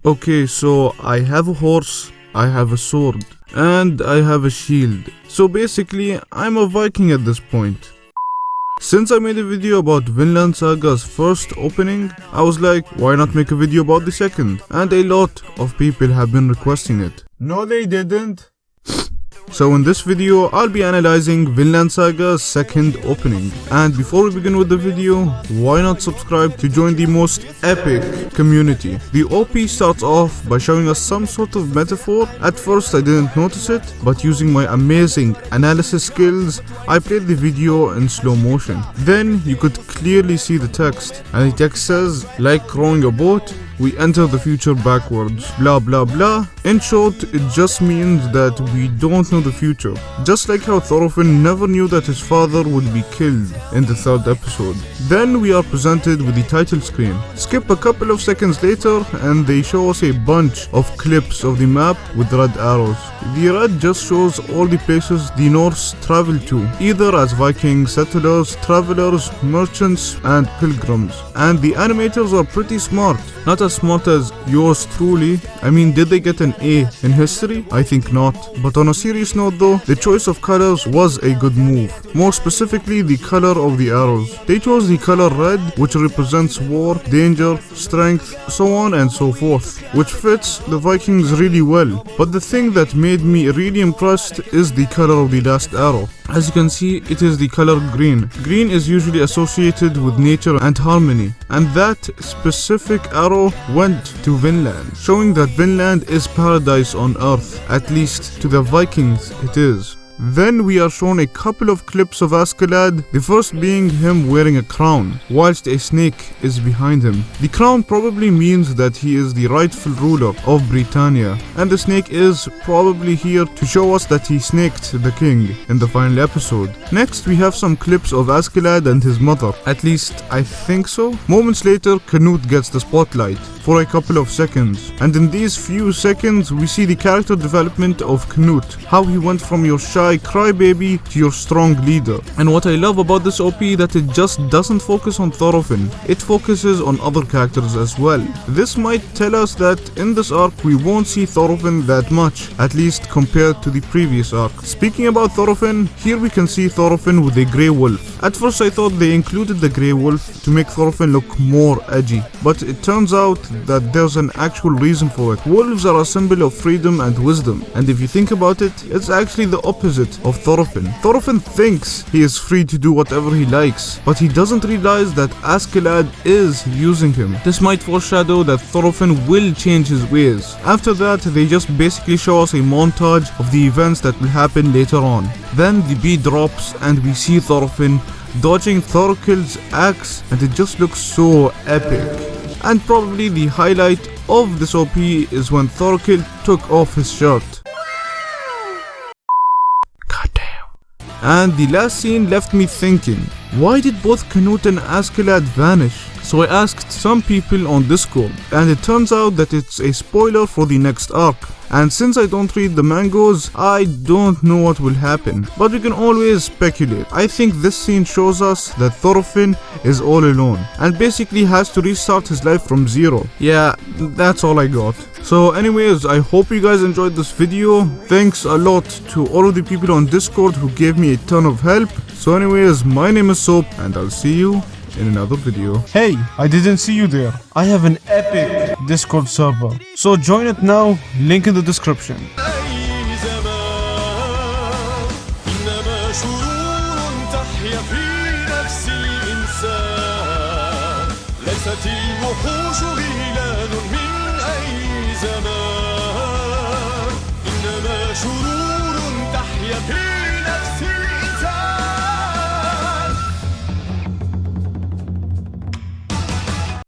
Okay, so I have a horse, I have a sword, and I have a shield. So basically, I'm a Viking at this point. Since I made a video about Vinland Saga's first opening, I was like, why not make a video about the second? And a lot of people have been requesting it. No, they didn't. So in this video, I'll be analyzing Vinland Saga's second opening. And before we begin with the video, why not subscribe to join the most epic community? The OP starts off by showing us some sort of metaphor. At first I didn't notice it, but using my amazing analysis skills, I played the video in slow motion. Then you could clearly see the text, and the text says, like rowing a boat, we enter the future backwards, blah blah blah. In short, it just means that we don't know the future. Just like how Thorfinn never knew that his father would be killed in the third episode. Then we are presented with the title screen. Skip a couple of seconds later and they show us a bunch of clips of the map with red arrows. The red just shows all the places the Norse travel to, either as Viking settlers, travelers, merchants and pilgrims. And the animators are pretty smart. Not as smart as yours truly. I mean, did they get an A in history? I think not. But on a serious note though, the choice of colors was a good move. More specifically, the color of the arrows. They chose the color red, which represents war, danger, strength, so on and so forth, which fits the Vikings really well. But the thing that made me really impressed is the color of the last arrow. As you can see, it is the color green. Green is usually associated with nature and harmony, and that specific arrow went to Vinland, showing that Vinland is paradise on earth, at least to the Vikings it is. Then we are shown a couple of clips of Askeladd, the first being him wearing a crown, whilst a snake is behind him. The crown probably means that he is the rightful ruler of Britannia, and the snake is probably here to show us that he snaked the king in the final episode. Next we have some clips of Askeladd and his mother, at least I think so. Moments later, Canute gets the spotlight for a couple of seconds, and in these few seconds we see the character development of Canute, how he went from your shy crybaby to your strong leader. And what I love about this OP that it just doesn't focus on Thorfinn, it focuses on other characters as well. This might tell us that in this arc we won't see Thorfinn that much, at least compared to the previous arc. Speaking about Thorfinn, here we can see Thorfinn with a grey wolf. At first I thought they included the grey wolf to make Thorfinn look more edgy, but it turns out that there's an actual reason for it. Wolves are a symbol of freedom and wisdom, and if you think about it, it's actually the opposite of Thorfinn. Thorfinn thinks he is free to do whatever he likes, but he doesn't realize that Askeladd is using him. This might foreshadow that Thorfinn will change his ways. After that, they just basically show us a montage of the events that will happen later on. Then the beat drops and we see Thorfinn dodging Thorkild's axe, and it just looks so epic. And probably the highlight of this OP is when Thorkild took off his shirt. Goddamn. And the last scene left me thinking, why did both Canute and Askeladd vanish? So I asked some people on Discord, and it turns out that it's a spoiler for the next arc. And since I don't read the mangas, I don't know what will happen, but we can always speculate. I think this scene shows us that Thorfinn is all alone and basically has to restart his life from zero. Yeah, that's all I got. So anyways, I hope you guys enjoyed this video. Thanks a lot to all of the people on Discord who gave me a ton of help. So anyways, my name is Soap and I'll see you in another video. Hey, I didn't see you there. I have an epic Discord server, so join it now, link in the description. ليست الوحوش غيلان من أي زمان، إنما شرور تحيا في